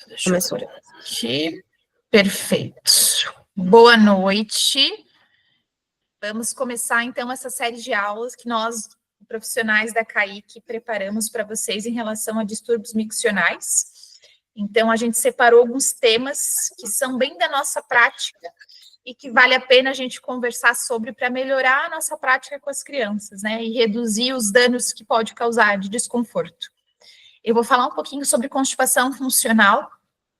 Deixa eu ver aqui. Perfeito. Boa noite. Vamos começar, então, essa série de aulas que nós, profissionais da CAIC, preparamos para vocês em relação a distúrbios miccionais. Então, a gente separou alguns temas que são bem da nossa prática e que vale a pena a gente conversar sobre para melhorar a nossa prática com as crianças, né? E reduzir os danos que pode causar de desconforto. Eu vou falar um pouquinho sobre constipação funcional.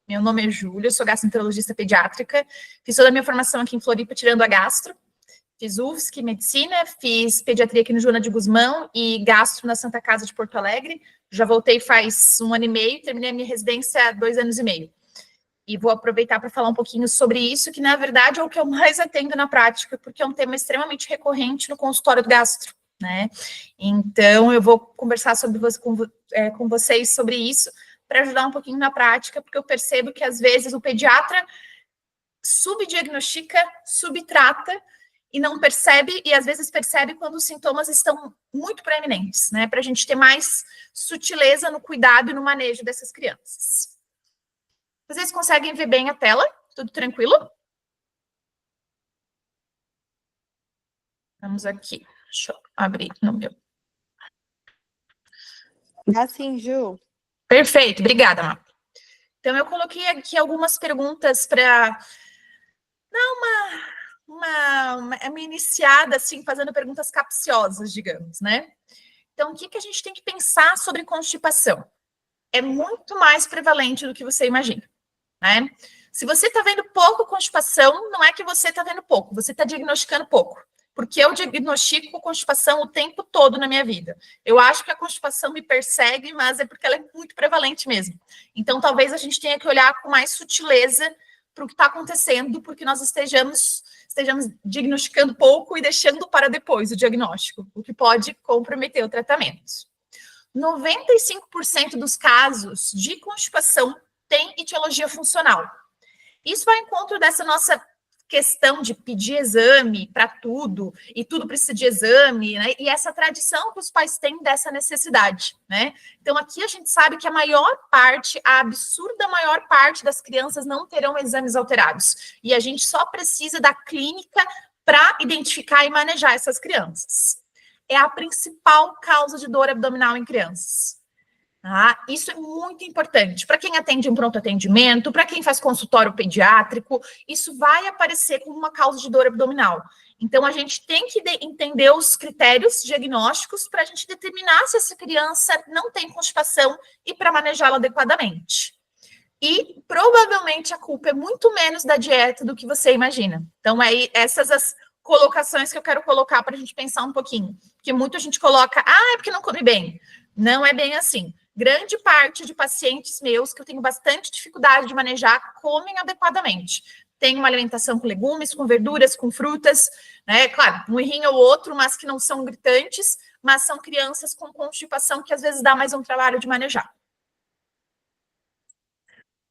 Meu nome é Júlia, sou gastroenterologista pediátrica, fiz toda a minha formação aqui em Floripa, tirando a gastro, fiz UFSC, medicina, fiz pediatria aqui no Joana de Guzmão e gastro na Santa Casa de Porto Alegre, já voltei faz 1 ano e meio, terminei a minha residência há 2 anos e meio. E vou aproveitar para falar um pouquinho sobre isso, que na verdade é o que eu mais atendo na prática, porque é um tema extremamente recorrente no consultório do gastro, né? Então, eu vou conversar com vocês sobre isso, para ajudar um pouquinho na prática, porque eu percebo que às vezes o pediatra subdiagnostica, subtrata e não percebe, e às vezes percebe quando os sintomas estão muito proeminentes, né? Para a gente ter mais sutileza no cuidado e no manejo dessas crianças. Vocês conseguem ver bem a tela? Tudo tranquilo? Vamos aqui. Deixa eu abrir no meu. Dá sim, Ju. Perfeito, obrigada, Má. Então, eu coloquei aqui algumas perguntas para dar uma iniciada, assim, fazendo perguntas capciosas, digamos, né? Então, o que a gente tem que pensar sobre constipação? É muito mais prevalente do que você imagina, né? Se você está vendo pouco constipação, não é que você está vendo pouco, você está diagnosticando pouco. Porque eu diagnostico constipação o tempo todo na minha vida. Eu acho que a constipação me persegue, mas é porque ela é muito prevalente mesmo. Então, talvez a gente tenha que olhar com mais sutileza para o que está acontecendo, porque nós estejamos diagnosticando pouco e deixando para depois o diagnóstico, o que pode comprometer o tratamento. 95% dos casos de constipação tem etiologia funcional. Isso vai ao encontro dessa nossa questão de pedir exame para tudo, e tudo precisa de exame, né? E essa tradição que os pais têm dessa necessidade, né? Então, aqui a gente sabe que a absurda maior parte das crianças não terão exames alterados. E a gente só precisa da clínica para identificar e manejar essas crianças. É a principal causa de dor abdominal em crianças. Isso é muito importante. Para quem atende em pronto atendimento, para quem faz consultório pediátrico, isso vai aparecer como uma causa de dor abdominal. Então, a gente tem que entender os critérios diagnósticos para a gente determinar se essa criança não tem constipação e para manejá-la adequadamente. E, provavelmente, a culpa é muito menos da dieta do que você imagina. Então, aí, essas as colocações que eu quero colocar para a gente pensar um pouquinho. Porque muita gente coloca, é porque não come bem. Não é bem assim. Grande parte de pacientes meus, que eu tenho bastante dificuldade de manejar, comem adequadamente. Tem uma alimentação com legumes, com verduras, com frutas, né? Claro, um errinho ou outro, mas que não são gritantes, mas são crianças com constipação que às vezes dá mais um trabalho de manejar.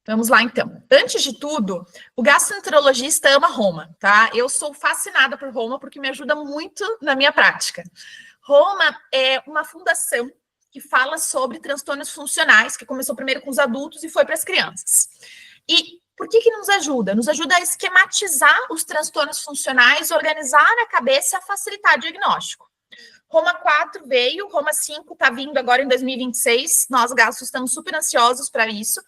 Vamos lá, então. Antes de tudo, o gastroenterologista ama Roma, tá? Eu sou fascinada por Roma porque me ajuda muito na minha prática. Roma é uma fundação que fala sobre transtornos funcionais, que começou primeiro com os adultos e foi para as crianças. E por que nos ajuda? Nos ajuda a esquematizar os transtornos funcionais, organizar na cabeça e a facilitar o diagnóstico. Roma 4 veio, Roma 5 está vindo agora em 2026, nós, gastros, estamos super ansiosos para isso.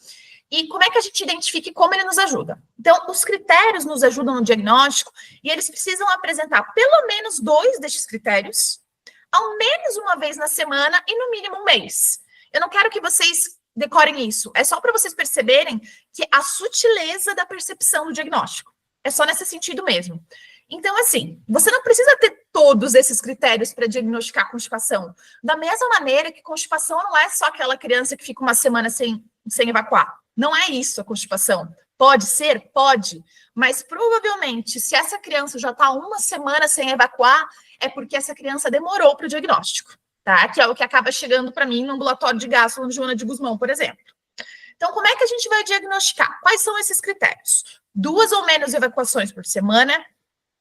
E como é que a gente identifica e como ele nos ajuda? Então, os critérios nos ajudam no diagnóstico e eles precisam apresentar pelo menos 2 destes critérios, ao menos uma vez na semana e no mínimo 1 mês. Eu não quero que vocês decorem isso, é só para vocês perceberem que a sutileza da percepção do diagnóstico. É só nesse sentido mesmo. Então, assim, você não precisa ter todos esses critérios para diagnosticar constipação. Da mesma maneira que constipação não é só aquela criança que fica uma semana sem evacuar. Não é isso a constipação. Pode ser? Pode. Mas provavelmente, se essa criança já está 1 semana sem evacuar, é porque essa criança demorou para o diagnóstico, tá? Que é o que acaba chegando para mim no ambulatório de gastro no Joana de Guzmão, por exemplo. Então, como é que a gente vai diagnosticar? Quais são esses critérios? 2 ou menos evacuações por semana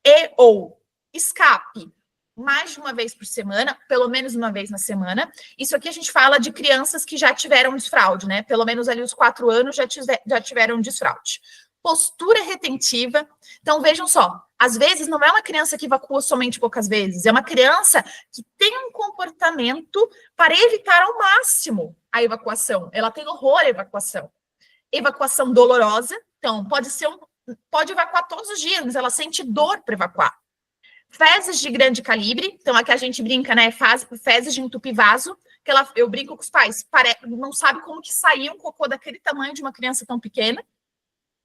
e ou escape mais de uma vez por semana, pelo menos uma vez na semana. Isso aqui a gente fala de crianças que já tiveram desfraude, né? Pelo menos ali os 4 anos já tiveram desfraude. Postura retentiva. Então, vejam só, às vezes não é uma criança que evacua somente poucas vezes, é uma criança que tem um comportamento para evitar ao máximo a evacuação. Ela tem horror à evacuação. Evacuação dolorosa, então pode evacuar todos os dias, mas ela sente dor para evacuar. Fezes de grande calibre, então aqui a gente brinca, né? Fezes de entupir vaso, que eu brinco com os pais, não sabe como que saiu um cocô daquele tamanho de uma criança tão pequena.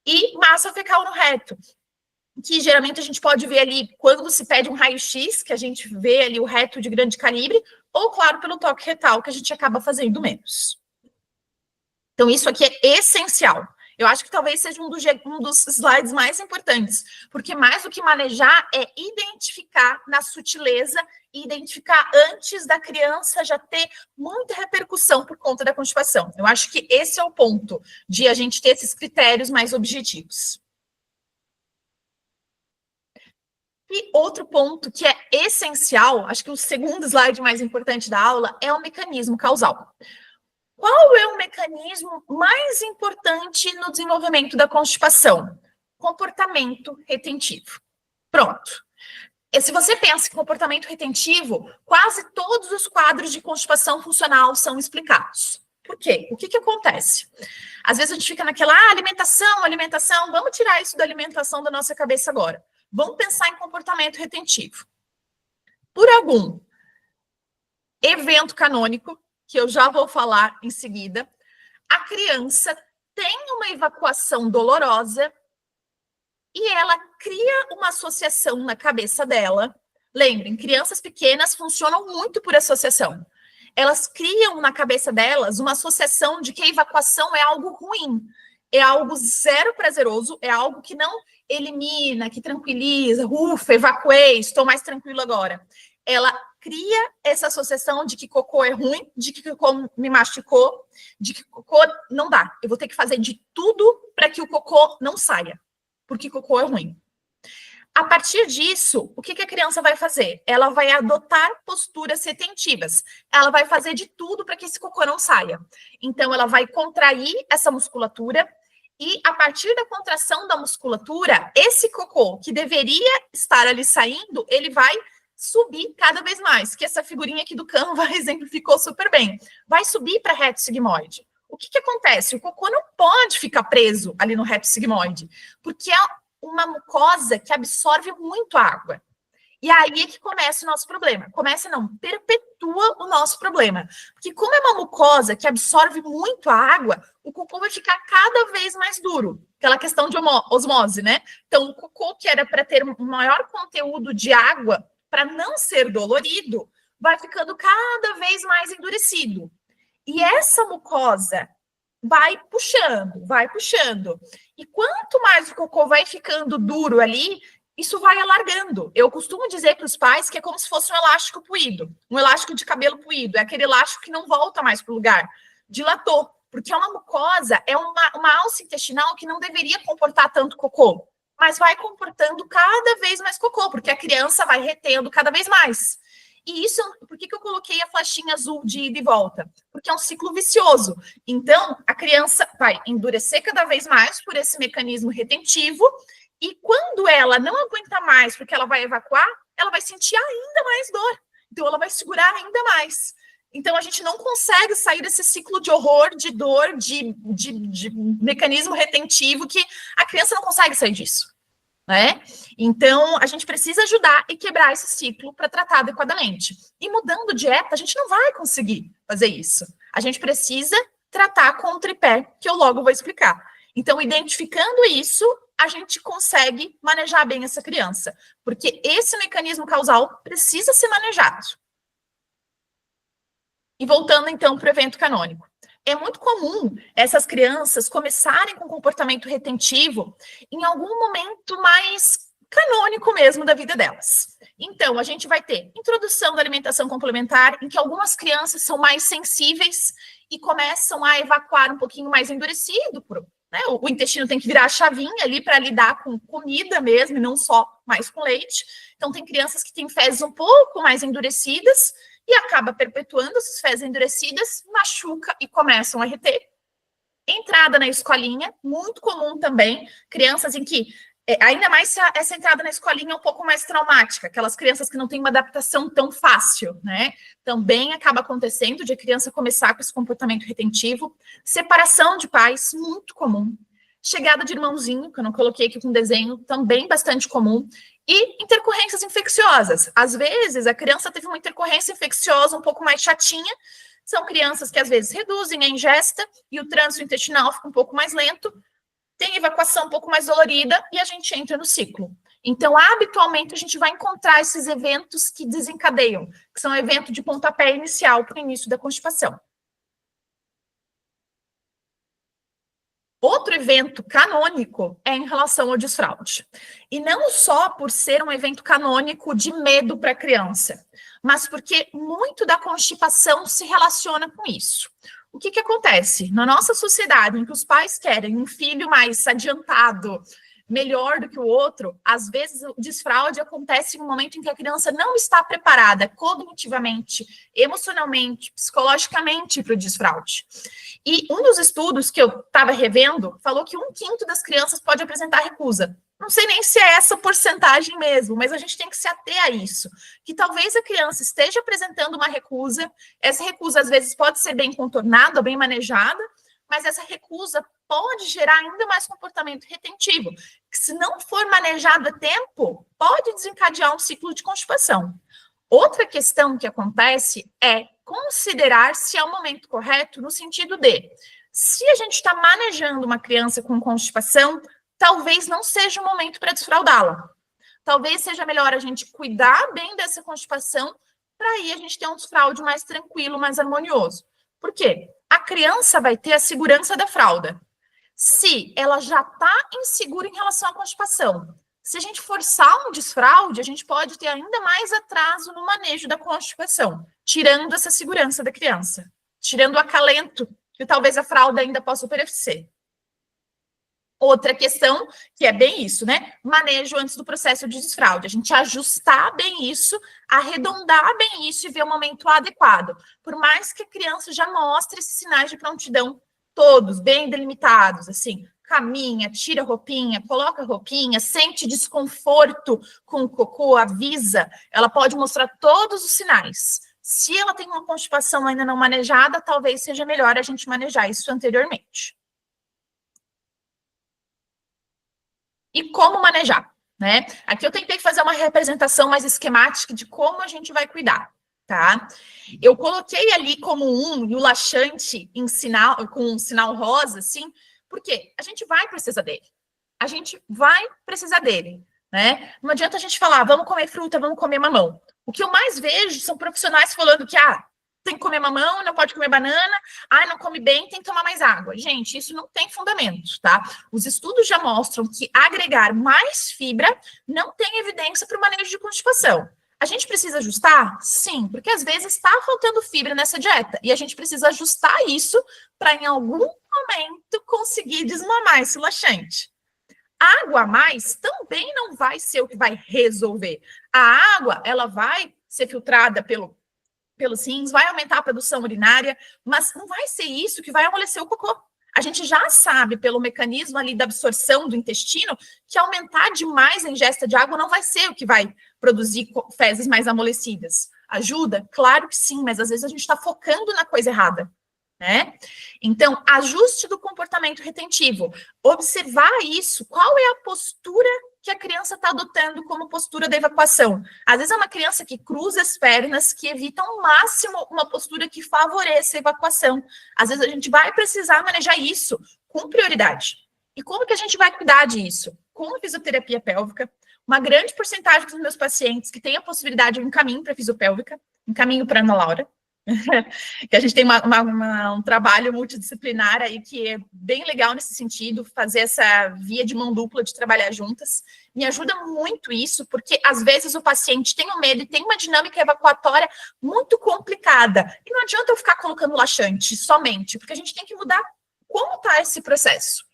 E massa fecal no reto, que geralmente a gente pode ver ali quando se pede um raio-x, que a gente vê ali o reto de grande calibre, ou, claro, pelo toque retal, que a gente acaba fazendo menos. Então, isso aqui é essencial. Eu acho que talvez seja um dos slides mais importantes, porque mais do que manejar é identificar na sutileza e identificar antes da criança já ter muita repercussão por conta da constipação. Eu acho que esse é o ponto de a gente ter esses critérios mais objetivos. E outro ponto que é essencial, acho que o segundo slide mais importante da aula, é o mecanismo causal. Qual é o mecanismo mais importante no desenvolvimento da constipação? Comportamento retentivo. Pronto. E se você pensa em comportamento retentivo, quase todos os quadros de constipação funcional são explicados. Por quê? O que acontece? Às vezes a gente fica naquela alimentação, vamos tirar isso da alimentação da nossa cabeça agora. Vamos pensar em comportamento retentivo. Por algum evento canônico, que eu já vou falar em seguida, a criança tem uma evacuação dolorosa e ela cria uma associação na cabeça dela. Lembrem, crianças pequenas funcionam muito por associação. Elas criam na cabeça delas uma associação de que a evacuação é algo ruim, é algo zero prazeroso, é algo que não elimina, que tranquiliza, ufa, evacuei, estou mais tranquilo agora. Ela cria essa associação de que cocô é ruim, de que cocô me machucou, de que cocô não dá. Eu vou ter que fazer de tudo para que o cocô não saia, porque cocô é ruim. A partir disso, o que a criança vai fazer? Ela vai adotar posturas retentivas. Ela vai fazer de tudo para que esse cocô não saia. Então, ela vai contrair essa musculatura e, a partir da contração da musculatura, esse cocô que deveria estar ali saindo, ele vai subir cada vez mais, que essa figurinha aqui do Canva exemplificou super bem. Vai subir para reto sigmoide. O que acontece? O cocô não pode ficar preso ali no reto sigmoide, porque é uma mucosa que absorve muito água. E aí é que começa o nosso problema. Começa não, perpetua o nosso problema. Porque como é uma mucosa que absorve muito a água, o cocô vai ficar cada vez mais duro. Aquela questão de osmose, né? Então, o cocô que era para ter um maior conteúdo de água, para não ser dolorido, vai ficando cada vez mais endurecido. E essa mucosa vai puxando. E quanto mais o cocô vai ficando duro ali, isso vai alargando. Eu costumo dizer para os pais que é como se fosse um elástico puído, um elástico de cabelo puído, é aquele elástico que não volta mais para o lugar. Dilatou, porque é uma mucosa, é uma alça intestinal que não deveria comportar tanto cocô, mas vai comportando cada vez mais cocô, porque a criança vai retendo cada vez mais. E isso, por que eu coloquei a flechinha azul de ida e volta? Porque é um ciclo vicioso. Então, a criança vai endurecer cada vez mais por esse mecanismo retentivo, e quando ela não aguenta mais, porque ela vai evacuar, ela vai sentir ainda mais dor. Então, ela vai segurar ainda mais. Então, a gente não consegue sair desse ciclo de horror, de dor, de mecanismo retentivo, que a criança não consegue sair disso, né? Então, a gente precisa ajudar e quebrar esse ciclo para tratar adequadamente. E mudando dieta, a gente não vai conseguir fazer isso. A gente precisa tratar com o tripé, que eu logo vou explicar. Então, identificando isso, a gente consegue manejar bem essa criança, porque esse mecanismo causal precisa ser manejado. E voltando, então, para o evento canônico. É muito comum essas crianças começarem com comportamento retentivo em algum momento mais canônico mesmo da vida delas. Então, a gente vai ter introdução da alimentação complementar, em que algumas crianças são mais sensíveis e começam a evacuar um pouquinho mais endurecido né? O intestino tem que virar a chavinha ali para lidar com comida mesmo, e não só mais com leite. Então, tem crianças que têm fezes um pouco mais endurecidas e acaba perpetuando essas fezes endurecidas, machuca e começam a reter. Entrada na escolinha, muito comum também, crianças em que, ainda mais se essa entrada na escolinha é um pouco mais traumática, aquelas crianças que não têm uma adaptação tão fácil, né? Também acaba acontecendo de a criança começar com esse comportamento retentivo. Separação de pais, muito comum. Chegada de irmãozinho, que eu não coloquei aqui com desenho, também bastante comum. E intercorrências infecciosas. Às vezes, a criança teve uma intercorrência infecciosa um pouco mais chatinha. São crianças que, às vezes, reduzem a ingesta e o trânsito intestinal fica um pouco mais lento, tem evacuação um pouco mais dolorida e a gente entra no ciclo. Então, habitualmente, a gente vai encontrar esses eventos que desencadeiam, que são eventos de pontapé inicial para o início da constipação. Outro evento canônico é em relação ao desfraude. E não só por ser um evento canônico de medo para a criança, mas porque muito da constipação se relaciona com isso. O que acontece? Na nossa sociedade, em que os pais querem um filho mais adiantado, melhor do que o outro, às vezes o desfraude acontece em um momento em que a criança não está preparada cognitivamente, emocionalmente, psicologicamente para o desfraude. E um dos estudos que eu estava revendo falou que 1/5 das crianças pode apresentar recusa. Não sei nem se é essa porcentagem mesmo, mas a gente tem que se ater a isso. Que talvez a criança esteja apresentando uma recusa, essa recusa às vezes pode ser bem contornada, bem manejada, mas essa recusa pode gerar ainda mais comportamento retentivo, que se não for manejado a tempo, pode desencadear um ciclo de constipação. Outra questão que acontece é considerar se é o momento correto, no sentido de, se a gente está manejando uma criança com constipação, talvez não seja o momento para desfraudá-la. Talvez seja melhor a gente cuidar bem dessa constipação, para aí a gente ter um desfraude mais tranquilo, mais harmonioso. Por quê? A criança vai ter a segurança da fralda. Se ela já está insegura em relação à constipação, se a gente forçar um desfraude, a gente pode ter ainda mais atraso no manejo da constipação, tirando essa segurança da criança, tirando o acalento que talvez a fralda ainda possa oferecer. Outra questão, que é bem isso, né? Manejo antes do processo de desfraude. A gente ajustar bem isso, arredondar bem isso e ver o momento adequado. Por mais que a criança já mostre esses sinais de prontidão, todos bem delimitados, assim, caminha, tira a roupinha, coloca a roupinha, sente desconforto com o cocô, avisa, ela pode mostrar todos os sinais. Se ela tem uma constipação ainda não manejada, talvez seja melhor a gente manejar isso anteriormente. E como manejar, né? Aqui eu tentei fazer uma representação mais esquemática de como a gente vai cuidar, tá? Eu coloquei ali como e o laxante em sinal, com um sinal rosa, assim, porque a gente vai precisar dele. A gente vai precisar dele, né? Não adianta a gente falar, vamos comer fruta, vamos comer mamão. O que eu mais vejo são profissionais falando que, tem que comer mamão, não pode comer banana, não come bem, tem que tomar mais água. Gente, isso não tem fundamento, tá? Os estudos já mostram que agregar mais fibra não tem evidência para o manejo de constipação. A gente precisa ajustar? Sim, porque às vezes está faltando fibra nessa dieta, e a gente precisa ajustar isso para, em algum momento, conseguir desmamar esse laxante. Água a mais também não vai ser o que vai resolver. A água, ela vai ser filtrada pelos rins, vai aumentar a produção urinária, mas não vai ser isso que vai amolecer o cocô. A gente já sabe, pelo mecanismo ali da absorção do intestino, que aumentar demais a ingesta de água não vai ser o que vai produzir fezes mais amolecidas. Ajuda? Claro que sim, mas às vezes a gente está focando na coisa errada, né? Então, ajuste do comportamento retentivo. Observar isso, qual é a postura que a criança está adotando como postura da evacuação. Às vezes é uma criança que cruza as pernas, que evita ao máximo uma postura que favoreça a evacuação. Às vezes a gente vai precisar manejar isso com prioridade. E como que a gente vai cuidar disso? Com a fisioterapia pélvica. Uma grande porcentagem dos meus pacientes que tem a possibilidade de um caminho para a fisiopélvica, um caminho para a Ana Laura, que a gente tem um trabalho multidisciplinar aí que é bem legal nesse sentido, fazer essa via de mão dupla de trabalhar juntas. Me ajuda muito isso, porque às vezes o paciente tem um medo e tem uma dinâmica evacuatória muito complicada. E não adianta eu ficar colocando laxante somente, porque a gente tem que mudar como está esse processo.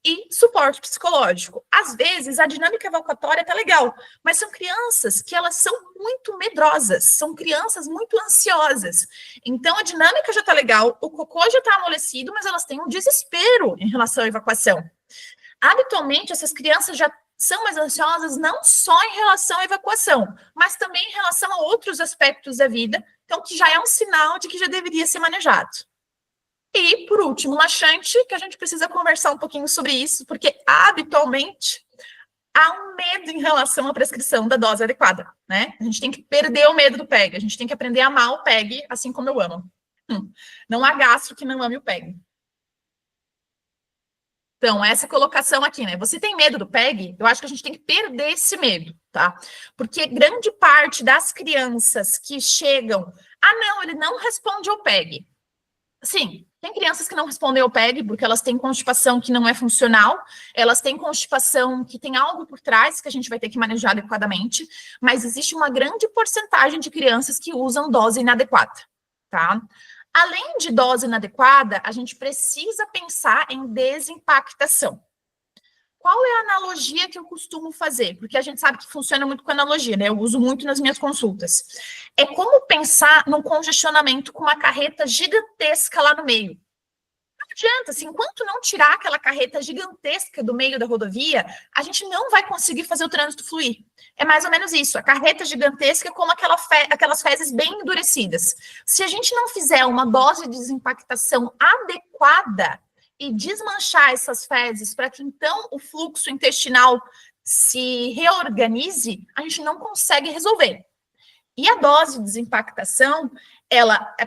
e suporte psicológico. Às vezes, a dinâmica evacuatória tá legal, mas são crianças que elas são muito medrosas, são crianças muito ansiosas. Então, a dinâmica já tá legal, o cocô já tá amolecido, mas elas têm um desespero em relação à evacuação. Habitualmente, essas crianças já são mais ansiosas não só em relação à evacuação, mas também em relação a outros aspectos da vida, então que já é um sinal de que já deveria ser manejado. E, por último, laxante, que a gente precisa conversar um pouquinho sobre isso, porque habitualmente há um medo em relação à prescrição da dose adequada, né? A gente tem que perder o medo do PEG, a gente tem que aprender a amar o PEG, assim como eu amo. Não há gastro que não ame o PEG. Então, essa colocação aqui, né? Você tem medo do PEG? Eu acho que a gente tem que perder esse medo, tá? Porque grande parte das crianças que chegam, não, ele não responde ao PEG. Sim, tem crianças que não respondem ao PEG porque elas têm constipação que não é funcional, elas têm constipação que tem algo por trás que a gente vai ter que manejar adequadamente, mas existe uma grande porcentagem de crianças que usam dose inadequada, tá? Além de dose inadequada, a gente precisa pensar em desimpactação. Qual é a analogia que eu costumo fazer? Porque a gente sabe que funciona muito com analogia, né? Eu uso muito nas minhas consultas. É como pensar num congestionamento com uma carreta gigantesca lá no meio. Não adianta, assim, enquanto não tirar aquela carreta gigantesca do meio da rodovia, a gente não vai conseguir fazer o trânsito fluir. É mais ou menos isso, a carreta gigantesca é como aquelas fezes bem endurecidas. Se a gente não fizer uma dose de desimpactação adequada, e desmanchar essas fezes para que então o fluxo intestinal se reorganize, a gente não consegue resolver. E a dose de desimpactação,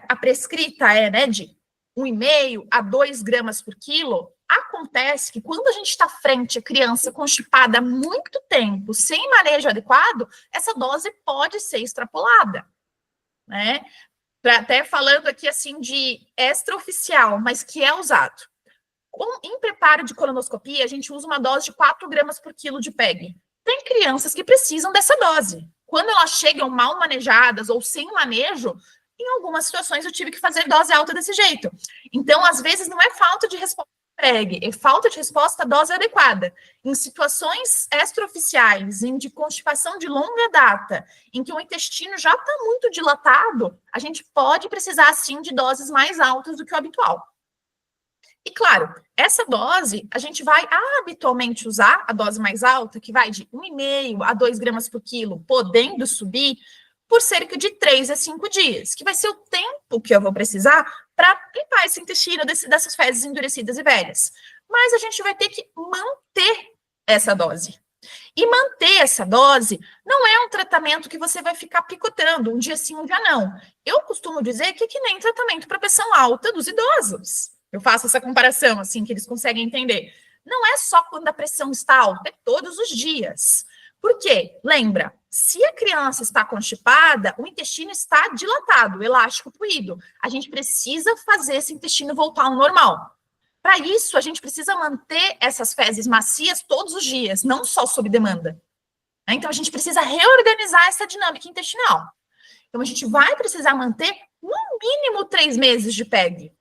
a prescrita é, né, de 1,5 a 2 gramas por quilo. Acontece que quando a gente está frente a criança constipada há muito tempo, sem manejo adequado, essa dose pode ser extrapolada, né? Até falando aqui assim de extraoficial, mas que é usado. Em preparo de colonoscopia, a gente usa uma dose de 4 gramas por quilo de PEG. Tem crianças que precisam dessa dose. Quando elas chegam mal manejadas ou sem manejo, em algumas situações eu tive que fazer dose alta desse jeito. Então, às vezes, não é falta de resposta PEG, é falta de resposta à dose adequada. Em situações extraoficiais, de constipação de longa data, em que o intestino já está muito dilatado, a gente pode precisar, sim, de doses mais altas do que o habitual. E, claro, essa dose, a gente vai habitualmente usar a dose mais alta, que vai de 1,5 a 2 gramas por quilo, podendo subir por cerca de 3 a 5 dias, que vai ser o tempo que eu vou precisar para limpar esse intestino dessas fezes endurecidas e velhas. Mas a gente vai ter que manter essa dose. E manter essa dose não é um tratamento que você vai ficar picotando um dia sim, um dia não. Eu costumo dizer que é que nem tratamento para pressão alta dos idosos. Eu faço essa comparação, assim, que eles conseguem entender. Não é só quando a pressão está alta, é todos os dias. Por quê? Lembra, se a criança está constipada, o intestino está dilatado, elástico, fluido. A gente precisa fazer esse intestino voltar ao normal. Para isso, a gente precisa manter essas fezes macias todos os dias, não só sob demanda. Então, a gente precisa reorganizar essa dinâmica intestinal. Então, a gente vai precisar manter no mínimo 3 meses de PEG.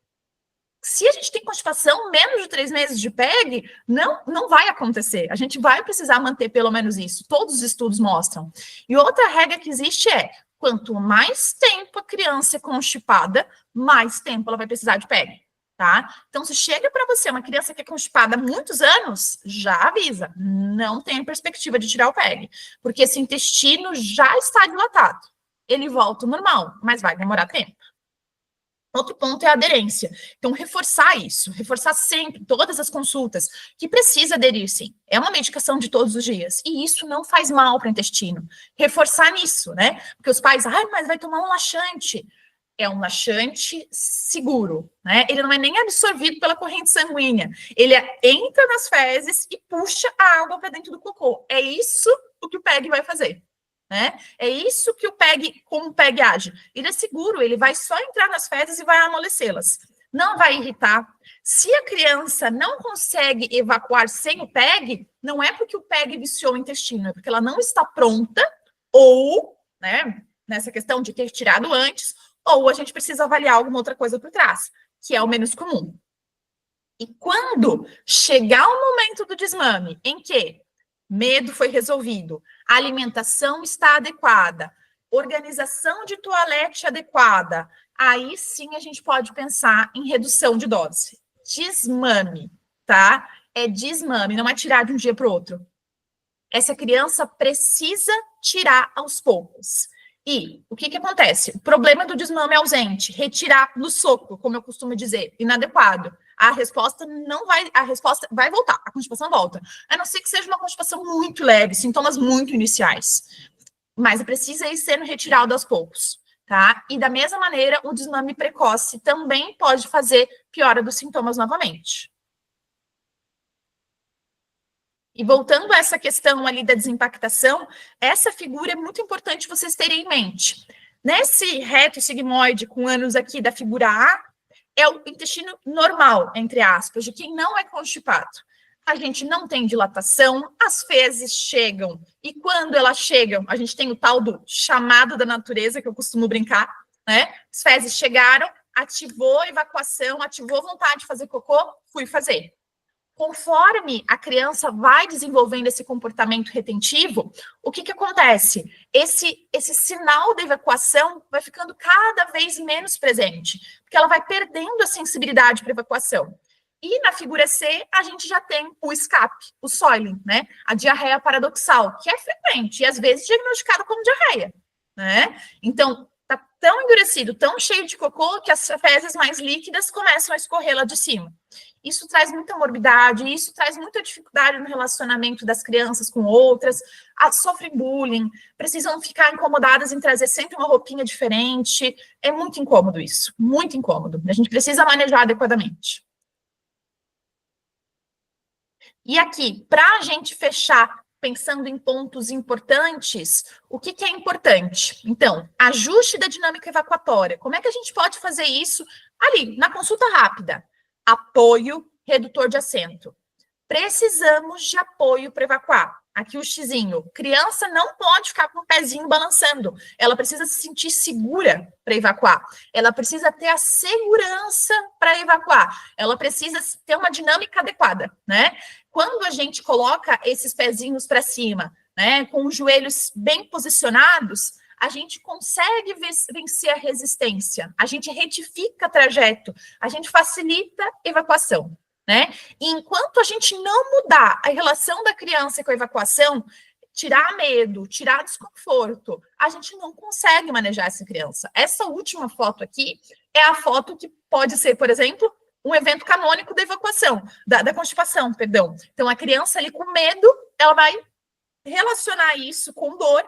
Se a gente tem constipação, menos de 3 meses de PEG, não vai acontecer. A gente vai precisar manter pelo menos isso. Todos os estudos mostram. E outra regra que existe é, quanto mais tempo a criança é constipada, mais tempo ela vai precisar de PEG, tá? Então, se chega para você uma criança que é constipada há muitos anos, já avisa, não tem perspectiva de tirar o PEG, porque esse intestino já está dilatado. Ele volta ao normal, mas vai demorar tempo. Outro ponto é a aderência. Então, reforçar isso, reforçar sempre, todas as consultas, que precisa aderir, sim. É uma medicação de todos os dias. E isso não faz mal para o intestino. Reforçar nisso, né? Porque os pais, mas vai tomar um laxante. É um laxante seguro, né? Ele não é nem absorvido pela corrente sanguínea. Ele entra nas fezes e puxa a água para dentro do cocô. É isso o que o PEG vai fazer. Né? É isso que como o PEG age. Ele é seguro, ele vai só entrar nas fezes e vai amolecê-las. Não vai irritar. Se a criança não consegue evacuar sem o PEG, não é porque o PEG viciou o intestino, é porque ela não está pronta, ou, né, nessa questão de ter tirado antes, ou a gente precisa avaliar alguma outra coisa por trás, que é o menos comum. E quando chegar o momento do desmame, em que medo foi resolvido, a alimentação está adequada, organização de toalete adequada, aí sim a gente pode pensar em redução de dose. Desmame, tá? É desmame, não é tirar de um dia para o outro. Essa criança precisa tirar aos poucos. E o que, que acontece? O problema do desmame ausente, retirar no soco, como eu costumo dizer, inadequado. A resposta não vai, a resposta vai voltar, a constipação volta. A não ser que seja uma constipação muito leve, sintomas muito iniciais. Mas precisa ir sendo retirado aos poucos, tá? E da mesma maneira, o desmame precoce também pode fazer piora dos sintomas novamente. E voltando a essa questão ali da desimpactação, essa figura é muito importante vocês terem em mente. Nesse reto sigmoide com ânus aqui da figura A, é o intestino normal, entre aspas, de quem não é constipado. A gente não tem dilatação, as fezes chegam, e quando elas chegam, a gente tem o tal do chamado da natureza, que eu costumo brincar, né? As fezes chegaram, ativou a evacuação, ativou a vontade de fazer cocô, fui fazer. Conforme a criança vai desenvolvendo esse comportamento retentivo, o que, que acontece? Esse sinal de evacuação vai ficando cada vez menos presente, porque ela vai perdendo a sensibilidade para evacuação. E na figura C, a gente já tem o escape, o soiling, né? A diarreia paradoxal, que é frequente e às vezes diagnosticado como diarreia, né? Então, tá tão endurecido, tão cheio de cocô, que as fezes mais líquidas começam a escorrer lá de cima. Isso traz muita morbidade, isso traz muita dificuldade no relacionamento das crianças com outras, sofrem bullying, precisam ficar incomodadas em trazer sempre uma roupinha diferente. É muito incômodo isso, muito incômodo. A gente precisa manejar adequadamente. E aqui, para a gente fechar, pensando em pontos importantes, o que, que é importante? Então, ajuste da dinâmica evacuatória. Como é que a gente pode fazer isso ali, na consulta rápida? Apoio redutor de assento. Precisamos de apoio para evacuar. Aqui o xizinho. Criança não pode ficar com o pezinho balançando. Ela precisa se sentir segura para evacuar. Ela precisa ter a segurança para evacuar. Ela precisa ter uma dinâmica adequada, né? Quando a gente coloca esses pezinhos para cima, né, com os joelhos bem posicionados, a gente consegue vencer a resistência, a gente retifica trajeto, a gente facilita a evacuação, né? E enquanto a gente não mudar a relação da criança com a evacuação, tirar medo, tirar desconforto, a gente não consegue manejar essa criança. Essa última foto aqui é a foto que pode ser, por exemplo, um evento canônico da evacuação, da constipação, perdão. Então, a criança ali com medo, ela vai relacionar isso com dor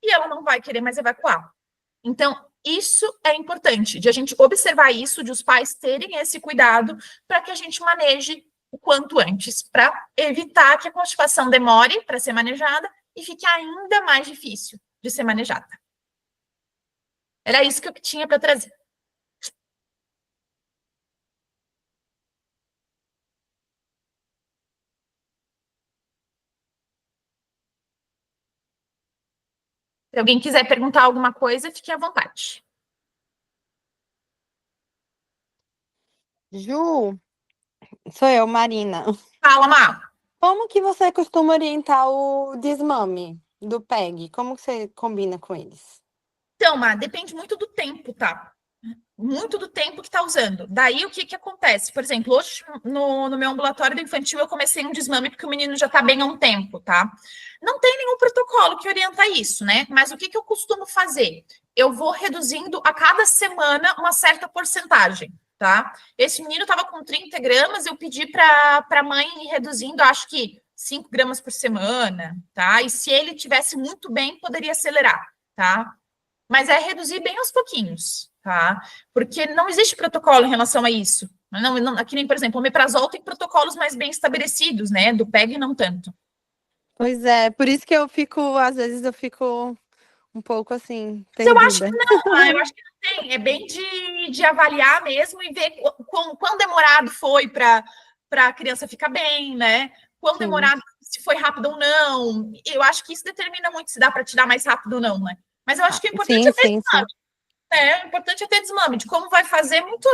e ela não vai querer mais evacuar. Então, isso é importante, de a gente observar isso, de os pais terem esse cuidado para que a gente maneje o quanto antes, para evitar que a constipação demore para ser manejada e fique ainda mais difícil de ser manejada. Era isso que eu tinha para trazer. Se alguém quiser perguntar alguma coisa, fique à vontade. Ju, sou eu, Marina. Fala, Má. Como que você costuma orientar o desmame do PEG? Como que você combina com eles? Então, Má, depende muito do tempo, tá? Muito do tempo que está usando. Daí, o que, que acontece? Por exemplo, hoje, no meu ambulatório do infantil, eu comecei um desmame porque o menino já está bem há um tempo, tá? Não tem nenhum protocolo que orienta isso, né? Mas o que, que eu costumo fazer? Eu vou reduzindo a cada semana uma certa porcentagem, tá? Esse menino estava com 30 gramas, eu pedi para a mãe ir reduzindo, acho que 5 gramas por semana, tá? E se ele tivesse muito bem, poderia acelerar, tá? Mas é reduzir bem aos pouquinhos, tá? Porque não existe protocolo em relação a isso. Não, aqui nem, por exemplo, o omeprazol tem protocolos mais bem estabelecidos, né? Do PEG não tanto. Pois é, por isso que eu fico, às vezes eu fico um pouco assim, Mas eu acho perdida. que não, eu acho que não tem. É bem de avaliar mesmo e ver quão demorado foi para a criança ficar bem, né? Quão Sim. demorado, se foi rápido ou não. Eu acho que isso determina muito se dá para tirar mais rápido ou não, né? Mas eu acho que o importante Sim, é ter sim, sim. desmame. O importante é ter desmame, de como vai fazer muito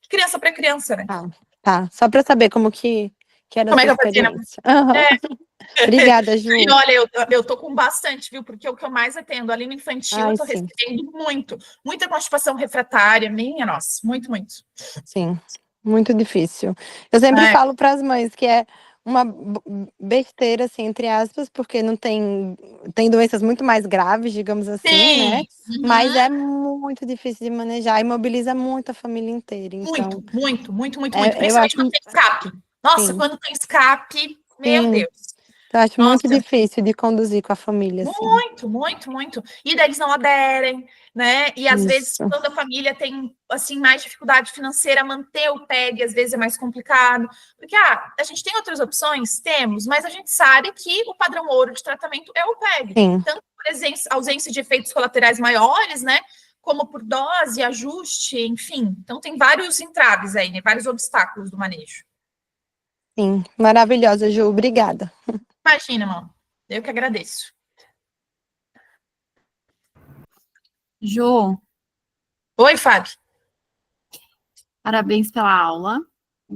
criança para criança, né? Ah. Tá, só para saber como que era a Como é sua que eu fazia? experiência. Aham. Obrigada, Ju. E olha, eu tô com bastante, viu? Porque o que eu mais atendo, além do infantil, eu Ai, tô sim, recebendo muita constipação refratária, minha nossa, muito. sim. Muito difícil. Eu sempre É, falo para as mães que é uma besteira, assim, entre aspas, porque não tem doenças muito mais graves, digamos assim, né? sim, Mas uhum. é muito difícil de manejar e mobiliza muito a família inteira. Então, Muito. eu Principalmente quando acho, tem escape. Nossa, sim, quando tem escape, meu sim, Deus. eu acho muito Nossa, difícil de conduzir com a família, assim. muito. E daí eles não aderem, né? E às vezes, Isso, quando a família tem assim mais dificuldade financeira, manter o PEG às vezes é mais complicado. Porque a gente tem outras opções? Temos, mas a gente sabe que o padrão ouro de tratamento é o PEG. sim. Tanto por ausência de efeitos colaterais maiores, né? Como por dose, ajuste, enfim. Então, tem vários entraves aí, né? Vários obstáculos do manejo. Sim, maravilhosa, Ju, obrigada. Imagina, irmão. Eu que agradeço. Jô, Oi, Fábio. parabéns pela aula. Deu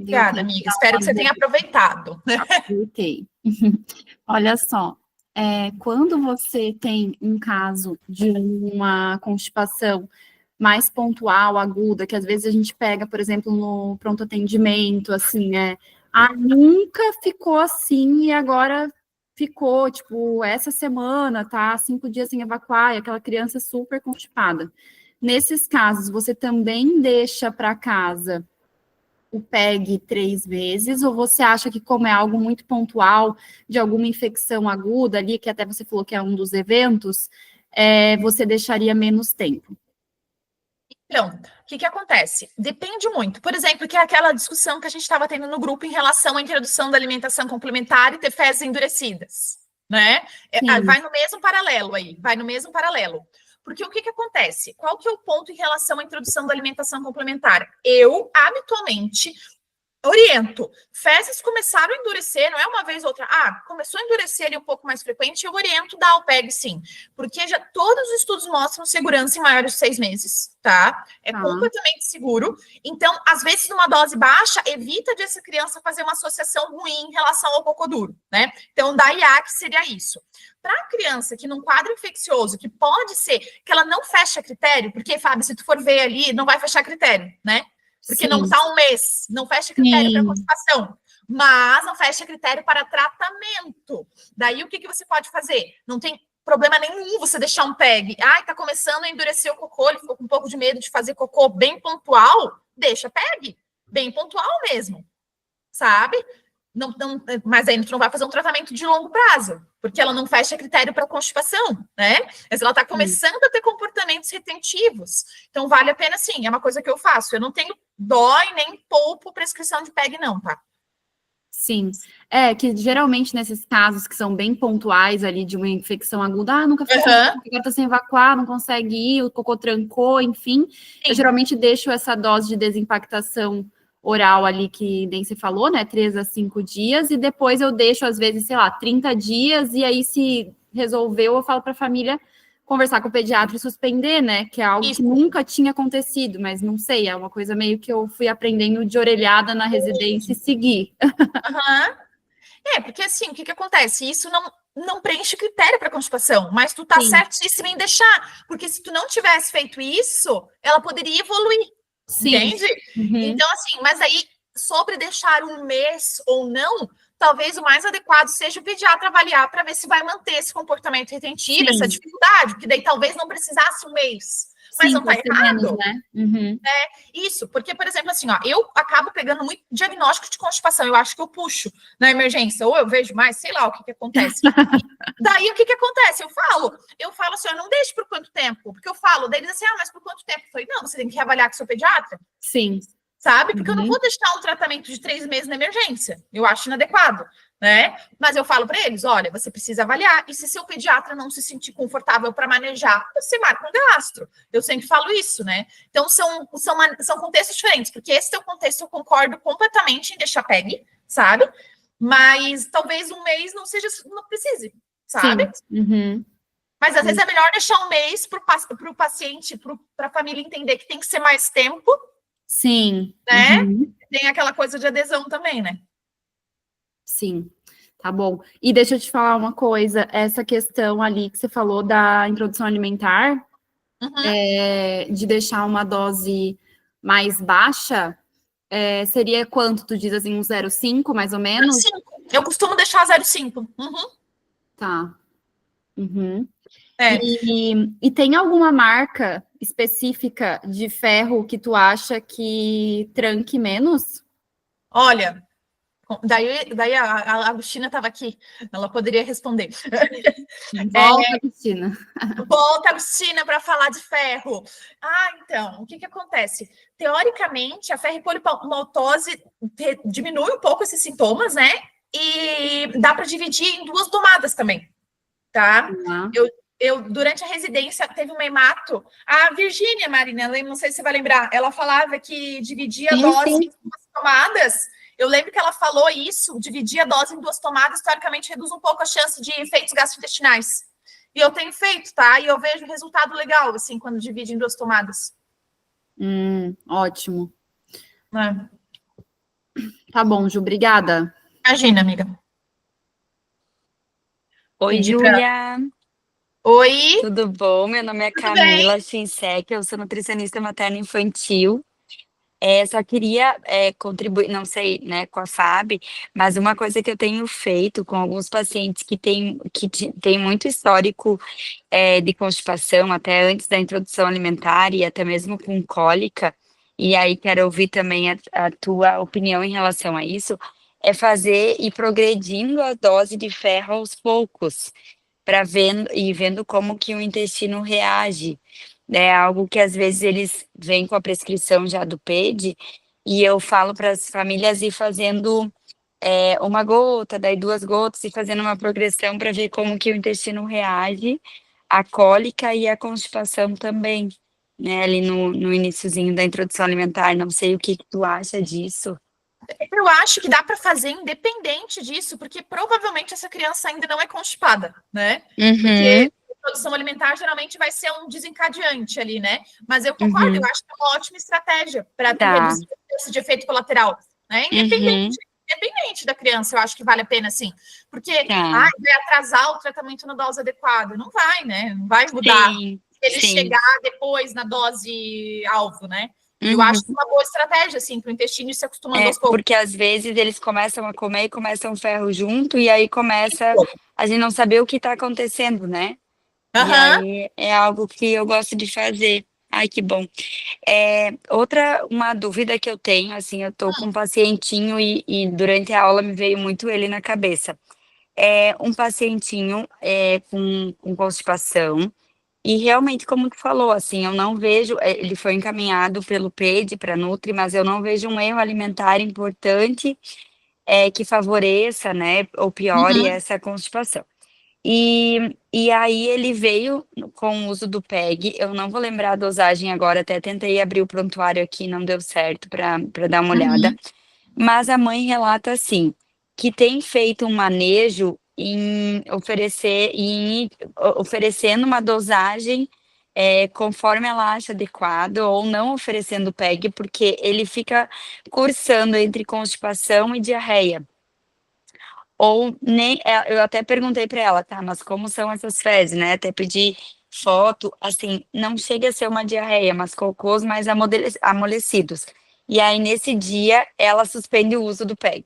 Obrigada, tempo de amiga. dar Espero uma que você tenha boa. aproveitado. Aproveitei. Olha só, quando você tem um caso de uma constipação mais pontual, aguda, que às vezes a gente pega, por exemplo, no pronto atendimento, assim, nunca ficou assim e agora ficou, tipo, essa semana, tá 5 dias sem evacuar, e aquela criança super constipada. Nesses casos, você também deixa para casa o PEG 3 vezes, ou você acha que, como é algo muito pontual, de alguma infecção aguda ali, que até você falou que é um dos eventos, você deixaria menos tempo? Então, o que acontece? Depende muito. Por exemplo, que é aquela discussão que a gente estava tendo no grupo em relação à introdução da alimentação complementar e ter fezes endurecidas, né? Sim, Vai no mesmo paralelo aí, vai no mesmo paralelo. Porque o que acontece? Qual que é o ponto em relação à introdução da alimentação complementar? Eu, habitualmente, oriento. Fezes começaram a endurecer, não é uma vez ou outra. Começou a endurecer ali um pouco mais frequente, eu oriento dar o PEG, sim. Porque já todos os estudos mostram segurança em maiores de 6 meses, tá? É tá, completamente seguro. Então, às vezes, numa dose baixa, evita de essa criança fazer uma associação ruim em relação ao cocô duro, né? Então, da IAC seria isso. Para a criança que num quadro infeccioso, que pode ser que ela não fecha critério, porque, Fábio, se tu for ver ali, não vai fechar critério, né? Porque não sim, está um mês, não fecha critério para sim, constipação, mas não fecha critério para tratamento. Daí o que você pode fazer? Não tem problema nenhum você deixar um PEG. Tá começando a endurecer o cocô, ele ficou com um pouco de medo de fazer cocô bem pontual, deixa PEG, bem pontual mesmo, sabe? Mas aí tu não vai fazer um tratamento de longo prazo, porque ela não fecha critério para constipação, né? Mas ela está sim. começando a ter comportamentos retentivos. Então, vale a pena sim, é uma coisa que eu faço. Eu não tenho dó e nem poupo prescrição de PEG, não, tá? Sim, que geralmente nesses casos que são bem pontuais ali de uma infecção aguda, nunca ficou, Aham. agora tá sem evacuar, não consegue ir, o cocô trancou, enfim, eu Sim. geralmente deixo essa dose de desimpactação oral ali que nem se falou, né, 3 a 5 dias, e depois eu deixo, às vezes, sei lá, 30 dias, e aí se resolveu, eu falo para a família conversar com o pediatra e suspender, né, que é algo que Isso. nunca tinha acontecido, mas não sei, é uma coisa meio que eu fui aprendendo de orelhada na residência e seguir. Aham. Porque assim, o que acontece? Isso não preenche critério para constipação, mas tu tá Sim, certíssimo em deixar, porque se tu não tivesse feito isso, ela poderia evoluir. sim. Entende? Uhum. Então, assim, mas aí, sobre deixar um mês ou não, talvez o mais adequado seja o pediatra avaliar para ver se vai manter esse comportamento retentivo, essa Sim, dificuldade, porque daí talvez não precisasse um mês. Mas sim, não está pode ser menos, errado. né? Uhum. Isso, porque, por exemplo, assim, ó, eu acabo pegando muito diagnóstico de constipação, eu acho que eu puxo na emergência, ou eu vejo mais, sei lá o que acontece. E daí o que acontece? Eu falo assim, ó, não deixe por quanto tempo, porque eu falo, daí eles assim, mas por quanto tempo? Eu falei, não, você tem que reavaliar com seu pediatra, Sim. sabe? Porque eu não Uhum. vou deixar um tratamento de 3 meses na emergência, eu acho inadequado, né? Mas eu falo para eles, olha, você precisa avaliar, e se seu pediatra não se sentir confortável para manejar, você marca um gastro. Eu sempre falo isso, né? Então, são contextos diferentes, porque esse teu contexto eu concordo completamente em deixar PEG, sabe? Mas talvez um mês não precise, sabe? Sim. Uhum. Mas às vezes é melhor deixar um mês para o paciente, para a família entender que tem que ser mais tempo, Sim. né? Uhum. tem aquela coisa de adesão também, né? Sim, tá bom. E deixa eu te falar uma coisa, essa questão ali que você falou da introdução alimentar, de deixar uma dose mais baixa, seria quanto? Tu diz assim, um 0,5, mais ou menos? 0,5. Eu costumo deixar 0,5. Tá. Uhum. É. E tem alguma marca específica de ferro que tu acha que tranque menos? Olha, daí a Agostina estava aqui, ela poderia responder. Volta, Cristina. Volta, Agostina, para falar de ferro. Então, o que acontece? Teoricamente, a ferropolimaltose diminui um pouco esses sintomas, né? E dá para dividir em 2 tomadas também, tá? Uhum. Eu, durante a residência, teve uma hemato. A Virgínia, Marina, não sei se você vai lembrar, ela falava que dividia a dose em 2 tomadas. Eu lembro que ela falou isso, dividir a dose em 2 tomadas, teoricamente reduz um pouco a chance de efeitos gastrointestinais. E eu tenho feito, tá? E eu vejo resultado legal, assim, quando divide em 2 tomadas. Ótimo. É. Tá bom, Ju, obrigada. Imagina, amiga. Oi, Pedir Júlia. Oi, Tudo bom? Meu nome é tudo bem? Camila Shinsek, eu sou nutricionista materno infantil. Só queria contribuir, não sei, né, com a FAB, mas uma coisa que eu tenho feito com alguns pacientes que têm muito histórico de constipação, até antes da introdução alimentar e até mesmo com cólica, e aí quero ouvir também a tua opinião em relação a isso, é fazer e progredindo a dose de ferro aos poucos, para vendo como que o intestino reage. É algo que às vezes eles vêm com a prescrição já do PED, e eu falo para as famílias ir fazendo uma gota, daí 2 gotas, e fazendo uma progressão para ver como que o intestino reage à cólica e à constipação também, né, ali no iniciozinho da introdução alimentar. Não sei o que tu acha disso. Eu acho que dá para fazer independente disso, porque provavelmente essa criança ainda não é constipada, né? Porque a produção alimentar geralmente vai ser um desencadeante ali, né? Mas eu concordo, eu acho que é uma ótima estratégia para tu Tá. reduzir esse efeito colateral, né? Independente da criança, eu acho que vale a pena, sim. Porque Tá. vai atrasar o tratamento na dose adequada. Não vai, né? Não vai mudar Sim, se ele sim. chegar depois na dose alvo, né? Eu acho que é uma boa estratégia, assim, para o intestino ir se acostumando aos poucos. Porque às vezes eles começam a comer e começam o ferro junto, e aí começa a gente não saber o que está acontecendo, né? E aí é algo que eu gosto de fazer. Ai, que bom. Uma dúvida que eu tenho, assim, eu tô com um pacientinho e durante a aula me veio muito ele na cabeça. Um pacientinho com constipação, e realmente, como tu falou, assim, eu não vejo, ele foi encaminhado pelo PED para Nutri, mas eu não vejo um erro alimentar importante que favoreça, né, ou piore essa constipação. E aí ele veio com o uso do PEG, eu não vou lembrar a dosagem agora, até tentei abrir o prontuário aqui, não deu certo para dar uma olhada, mas a mãe relata assim, que tem feito um manejo oferecendo uma dosagem conforme ela acha adequado, ou não oferecendo PEG, porque ele fica cursando entre constipação e diarreia. Ou nem, eu até perguntei para ela, tá, mas como são essas fezes, né? Até pedi foto, assim, não chega a ser uma diarreia, mas cocôs mais amolecidos. E aí, nesse dia, ela suspende o uso do PEG.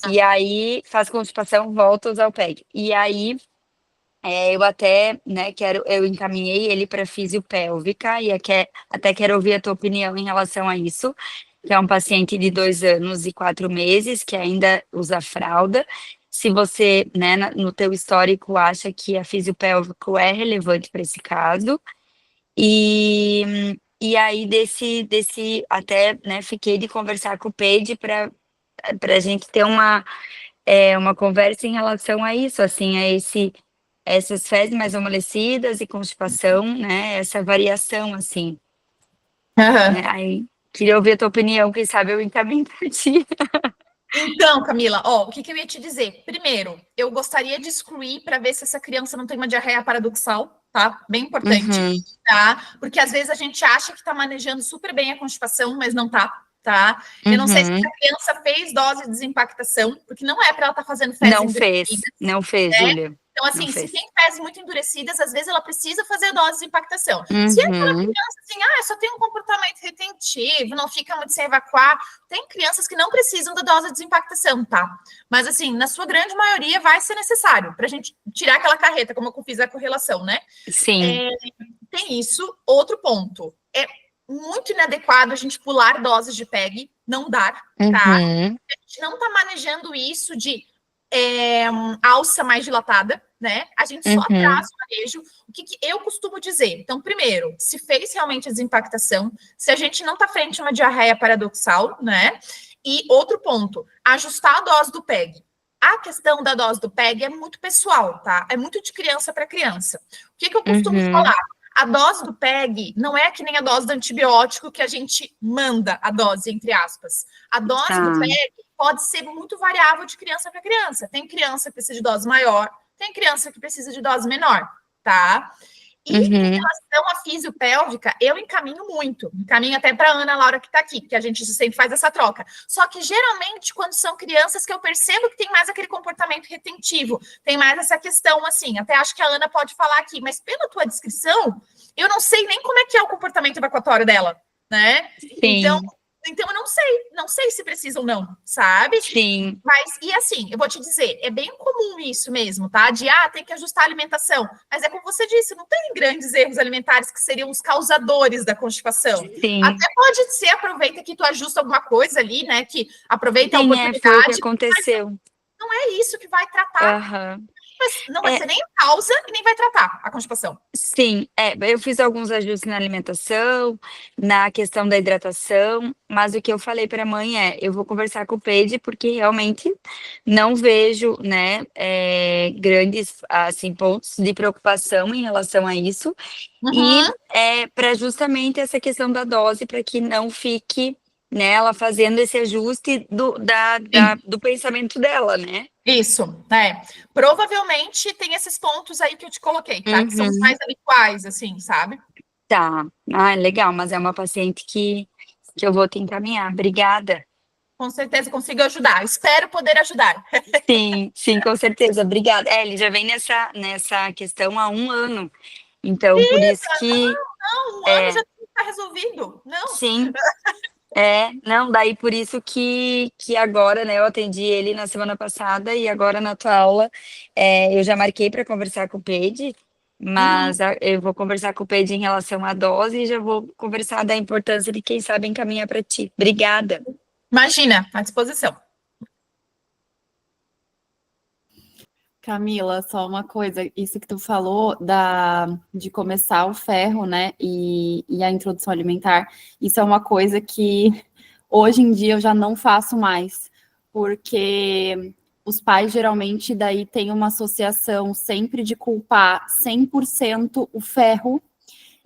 E aí, faz constipação, volta a usar o PEG. E aí, eu até, né, eu encaminhei ele para fisiopélvica e até quero ouvir a tua opinião em relação a isso, que é um paciente de 2 anos e 4 meses, que ainda usa fralda. Se você, né, no teu histórico, acha que a fisiopélvico é relevante para esse caso. E aí, até, né, fiquei de conversar com o PED para a gente ter uma conversa em relação a isso, assim, essas fezes mais amolecidas e constipação, né, essa variação, assim. Né? Aí, queria ouvir a tua opinião, quem sabe eu encaminho para ti. Então, Camila, o que eu ia te dizer? Primeiro, eu gostaria de excluir para ver se essa criança não tem uma diarreia paradoxal, tá? Bem importante, tá? Porque às vezes a gente acha que tá manejando super bem a constipação, mas não tá. tá? Eu não sei se Uhum. a criança fez dose de desimpactação, porque não é para ela estar fazendo fezes Não fez, endurecidas, não fez, né? Júlia. Então, Não assim, se fez. tem fezes muito endurecidas, às vezes ela precisa fazer dose de impactação. Se é Uhum. criança assim, só tem um comportamento retentivo, não fica muito sem evacuar, tem crianças que não precisam da dose de desimpactação, tá? Mas, assim, na sua grande maioria vai ser necessário para a gente tirar aquela carreta, como eu fiz a correlação, né? Sim. Tem isso. Outro ponto, é muito inadequado a gente pular doses de PEG, não dar, tá? Uhum. A gente não tá manejando isso de alça mais dilatada, né? A gente só Uhum. traz o manejo. O que eu costumo dizer? Então, primeiro, se fez realmente a desimpactação, se a gente não tá frente a uma diarreia paradoxal, né? E outro ponto, ajustar a dose do PEG. A questão da dose do PEG é muito pessoal, tá? É muito de criança para criança. O que eu costumo Uhum. falar? A dose do PEG não é que nem a dose do antibiótico que a gente manda a dose, entre aspas. A dose Tá. do PEG pode ser muito variável de criança para criança. Tem criança que precisa de dose maior, tem criança que precisa de dose menor, tá? E em Uhum. relação à fisiopélvica, eu encaminho muito. Encaminho até para a Ana Laura que está aqui, que a gente sempre faz essa troca. Só que, geralmente, quando são crianças que eu percebo que tem mais aquele comportamento retentivo, tem mais essa questão, assim, até acho que a Ana pode falar aqui, mas pela tua descrição, eu não sei nem como é que é o comportamento evacuatório dela, né? Sim. Então eu não sei se precisa ou não, sabe? Sim. Mas, e assim, eu vou te dizer, é bem comum isso mesmo, tá? De, tem que ajustar a alimentação. Mas é como você disse, não tem grandes erros alimentares que seriam os causadores da constipação. Sim. Até pode ser, aproveita que tu ajusta alguma coisa ali, né? Que aproveita a Sim, oportunidade. foi o que aconteceu. Não é isso que vai tratar. Aham. Mas não vai ser nem a causa e nem vai tratar a constipação. Sim, eu fiz alguns ajustes na alimentação, na questão da hidratação, mas o que eu falei para a mãe eu vou conversar com o Peide, porque realmente não vejo, né, grandes, assim, pontos de preocupação em relação a isso, e para justamente essa questão da dose, para que não fique, né, ela fazendo esse ajuste do pensamento dela, né? Isso, provavelmente tem esses pontos aí que eu te coloquei, tá? Que são os mais habituais, assim, sabe? Tá. Legal, mas é uma paciente que eu vou te encaminhar. Obrigada. Com certeza consigo ajudar. Espero poder ajudar. Sim, com certeza. Obrigada. Ele já vem nessa questão há 1 ano. Então, por isso que... Não, 1 ano já está resolvido. Não. Sim. Não, daí por isso que agora, né, eu atendi ele na semana passada e agora na tua aula eu já marquei para conversar com o Peide, mas eu vou conversar com o Peide em relação à dose e já vou conversar da importância de, quem sabe, encaminhar para ti. Obrigada. Imagina, à disposição. Camila, só uma coisa, isso que tu falou de começar o ferro, né, e a introdução alimentar, isso é uma coisa que hoje em dia eu já não faço mais, porque os pais geralmente daí têm uma associação sempre de culpar 100% o ferro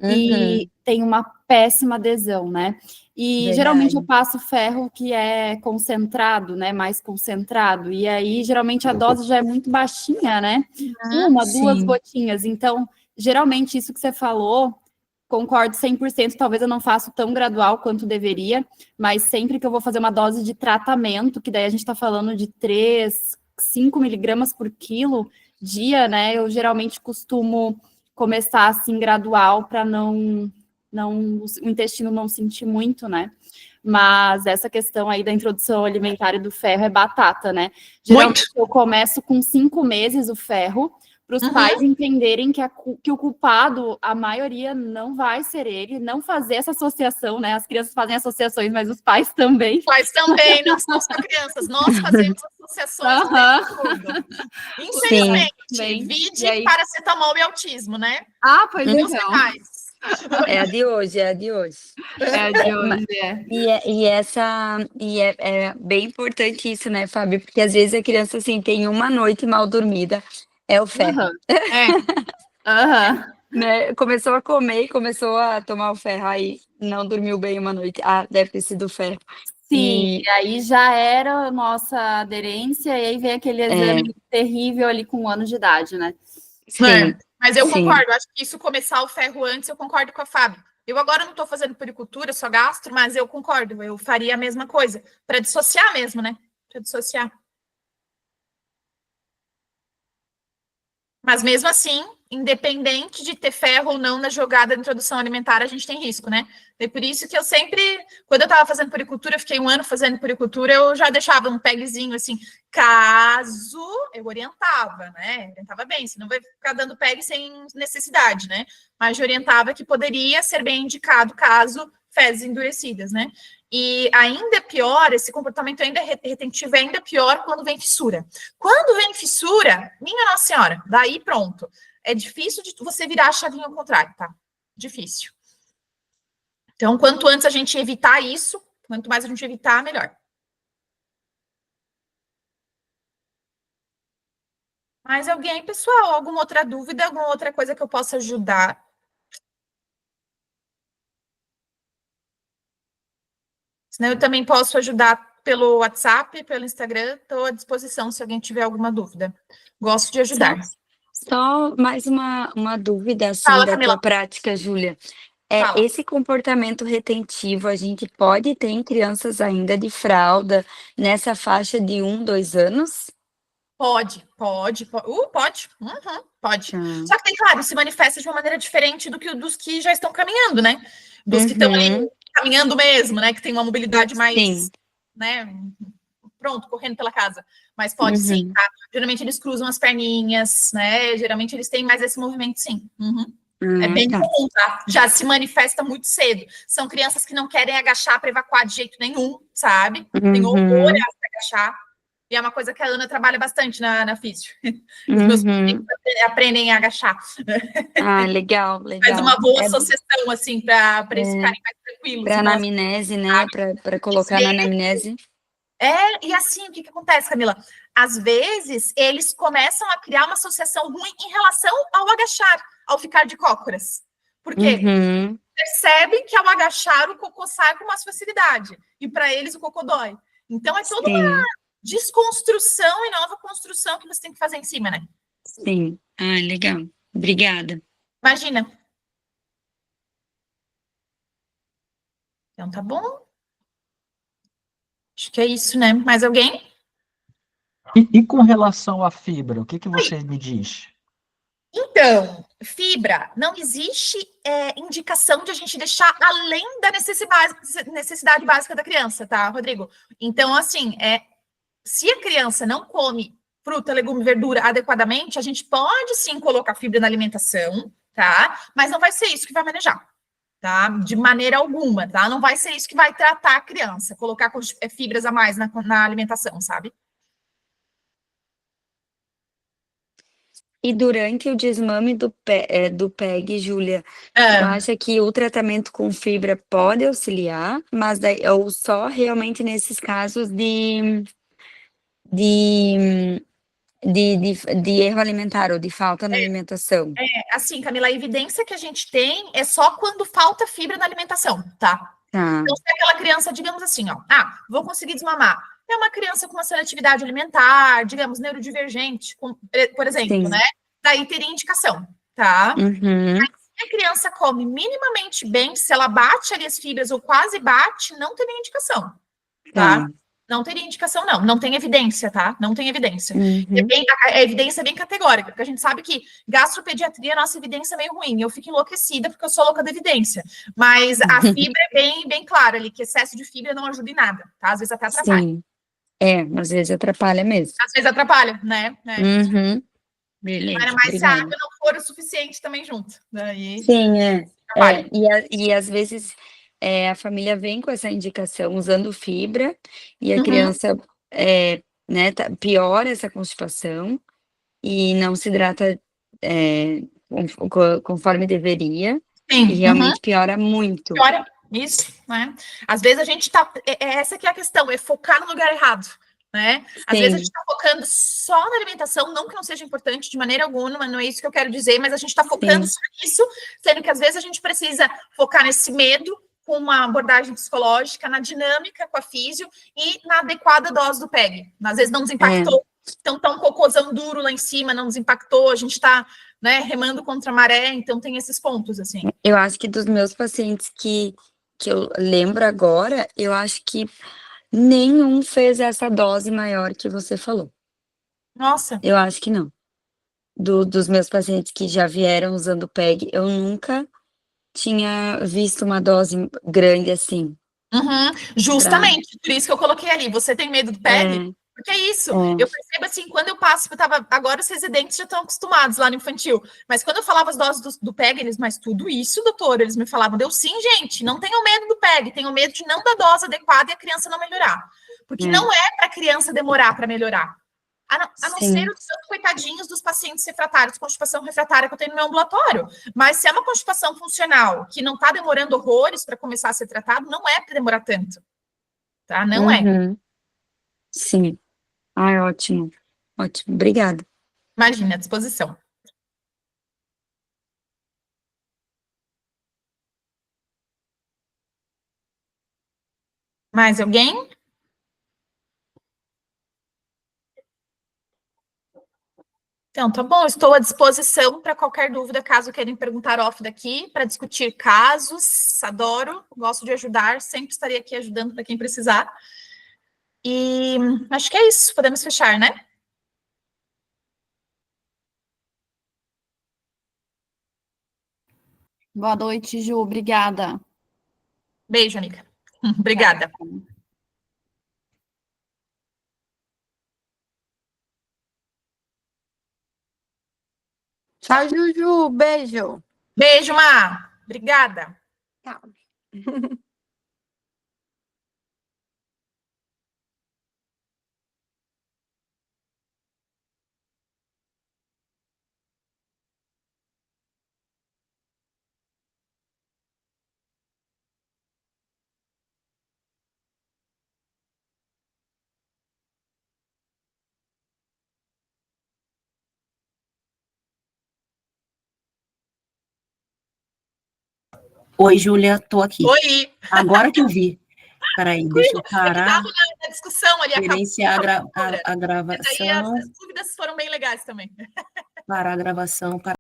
e tem uma péssima adesão, né? E Verdade. geralmente eu passo ferro que é concentrado, né? Mais concentrado. E aí, geralmente, a dose já é muito baixinha, né? 1, 2 gotinhas. Então, geralmente, isso que você falou, concordo 100%. Talvez eu não faça tão gradual quanto deveria, mas sempre que eu vou fazer uma dose de tratamento, que daí a gente está falando de 3, 5 miligramas por quilo dia, né? Eu geralmente costumo começar assim gradual para o intestino não sentir muito, né? Mas essa questão aí da introdução alimentar e do ferro é batata, né? Geralmente eu começo com 5 meses o ferro, para os pais entenderem que o culpado, a maioria, não vai ser ele, não fazer essa associação, né? As crianças fazem associações, mas os pais também. Os pais também, não são só crianças. Nós fazemos associações o tempo todo. Infelizmente, vide paracetamol e autismo, né? Pois então. É a de hoje. E é bem importante isso, né, Fábio? Porque às vezes a criança, assim, tem uma noite mal dormida, é o ferro. Né? Começou a comer, começou a tomar o ferro, aí não dormiu bem uma noite. Deve ter sido o ferro. Sim, e aí já era a nossa aderência, e aí vem aquele exame terrível ali com 1 ano de idade, né? Sim. Mas eu concordo, acho que isso começar o ferro antes, eu concordo com a Fábio. Eu agora não estou fazendo puericultura, só gastro, mas eu concordo, eu faria a mesma coisa, para dissociar mesmo, né? Para dissociar. Mas mesmo assim, independente de ter ferro ou não na jogada de introdução alimentar, a gente tem risco, né? É por isso que eu sempre, quando eu estava fazendo puericultura, eu fiquei 1 ano fazendo puericultura, eu já deixava um pegzinho assim, caso eu orientava, né? Orientava bem, senão vai ficar dando peg sem necessidade, né? Mas eu orientava que poderia ser bem indicado caso fezes endurecidas, né? E ainda é pior, esse comportamento ainda retentivo é ainda pior quando vem fissura. Quando vem fissura, minha Nossa Senhora, daí pronto. É difícil de você virar a chavinha ao contrário, tá? Difícil. Então, quanto antes a gente evitar isso, quanto mais a gente evitar, melhor. Mais alguém, pessoal? Alguma outra dúvida? Alguma outra coisa que eu possa ajudar? Senão eu também posso ajudar pelo WhatsApp, pelo Instagram. Estou à disposição se alguém tiver alguma dúvida. Gosto de ajudar. Só mais uma dúvida, assim, Fala, da Camila. tua prática, Júlia. Fala. Esse comportamento retentivo, a gente pode ter em crianças ainda de fralda, nessa faixa de 1, 2 anos? Pode. Pode. Uhum, pode. Tá. Só que, tem, claro, se manifesta de uma maneira diferente do que dos que já estão caminhando, né? Dos que estão ali caminhando mesmo, né? Que tem uma mobilidade mais, Sim. né? Pronto, correndo pela casa. Mas pode sim, tá? Geralmente eles cruzam as perninhas, né? Geralmente eles têm mais esse movimento, sim. É bem comum, tá? Já se manifesta muito cedo. São crianças que não querem agachar para evacuar de jeito nenhum, sabe? Tem horror a agachar. E é uma coisa que a Ana trabalha bastante na físio. Os meus filhos aprendem a agachar. Ah, legal, legal. Faz uma boa associação, assim, para eles ficarem mais tranquilos. Para anamnese, né? Para colocar na anamnese. E assim, o que acontece, Camila? Às vezes, eles começam a criar uma associação ruim em relação ao agachar, ao ficar de cócoras. Por quê? Percebem que ao agachar o cocô sai com mais facilidade. E para eles o cocô dói. Então, é toda uma desconstrução e nova construção que você tem que fazer em cima, né? Sim. Ah, legal. Obrigada. Imagina. Então, tá bom. Acho que é isso, né? Mais alguém? E com relação à fibra, o que você me diz? Então, fibra, não existe indicação de a gente deixar além da necessidade básica da criança, tá, Rodrigo? Então, assim, se a criança não come fruta, legume, verdura adequadamente, a gente pode sim colocar fibra na alimentação, tá? Mas não vai ser isso que vai manejar, tá? De maneira alguma, tá? Não vai ser isso que vai tratar a criança, colocar fibras a mais na alimentação, sabe? E durante o desmame do PEG, Júlia, tu acha que o tratamento com fibra pode auxiliar, mas daí, ou só realmente nesses casos de erro alimentar ou de falta na alimentação? Assim, Camila, a evidência que a gente tem é só quando falta fibra na alimentação, tá? Tá. Então, se aquela criança, digamos assim, ó, vou conseguir desmamar. É uma criança com uma seletividade alimentar, digamos, neurodivergente, por exemplo, né? Daí teria indicação, tá? Mas se a criança come minimamente bem, se ela bate ali as fibras ou quase bate, não teria indicação, tá? Não teria indicação, não. Não tem evidência, tá? Não tem evidência. A evidência é bem categórica, porque a gente sabe que gastropediatria, a nossa evidência é meio ruim. Eu fico enlouquecida porque eu sou louca da evidência. Mas a fibra é bem clara ali, que excesso de fibra não ajuda em nada, tá? Às vezes até atrapalha. Sim. Às vezes atrapalha mesmo. Às vezes atrapalha, né? Beleza. Mas se a água não for o suficiente também junto. Daí, sim, E às vezes a família vem com essa indicação usando fibra e a criança piora essa constipação e não se hidrata conforme deveria. Sim. E realmente piora muito. Piora, isso, né? Às vezes a gente tá. Essa que é a questão, é focar no lugar errado. Né? Às vezes a gente está focando só na alimentação, não que não seja importante de maneira alguma, não é isso que eu quero dizer, mas a gente está focando só nisso, sendo que às vezes a gente precisa focar nesse medo com uma abordagem psicológica, na dinâmica com a físio e na adequada dose do PEG. Às vezes não nos impactou, Então tá um cocôzão duro lá em cima, não nos impactou, a gente tá, né, remando contra a maré, então tem esses pontos, assim. Eu acho que dos meus pacientes que eu lembro agora, eu acho que nenhum fez essa dose maior que você falou. Nossa, Eu acho que não. Dos meus pacientes que já vieram usando PEG, eu nunca tinha visto uma dose grande assim. uhum, justamente, por isso que eu coloquei ali, você tem medo do PEG? Porque é isso, eu percebo assim, quando eu passo, agora os residentes já estão acostumados lá no infantil, mas quando eu falava as doses do PEG, eles, mas tudo isso, doutor, eles me falavam, deu sim, gente, não tenham medo do PEG, tenham medo de não dar dose adequada e a criança não melhorar, porque não é para a criança demorar para melhorar, a não ser os coitadinhos dos pacientes refratários, constipação refratária que eu tenho no meu ambulatório, mas se é uma constipação funcional que não está demorando horrores para começar a ser tratado, não é para demorar tanto, tá? Não é. Sim. Ai, ótimo. Ótimo. Obrigada. Imagina, à disposição. Mais alguém? Então, tá bom, estou à disposição para qualquer dúvida, caso queiram perguntar off daqui, para discutir casos, adoro, gosto de ajudar, sempre estarei aqui ajudando para quem precisar. E acho que é isso, podemos fechar, né? Boa noite, Ju. Obrigada. Beijo, amiga. Obrigada. Tchau, Juju. Beijo. Beijo, Má. Obrigada. Tchau. Oi, Júlia, tô aqui. Oi. Agora que eu vi. Peraí, deixa eu parar, Na discussão ali, gerenciar a Daí gravação, as dúvidas foram bem legais também. parar a gravação,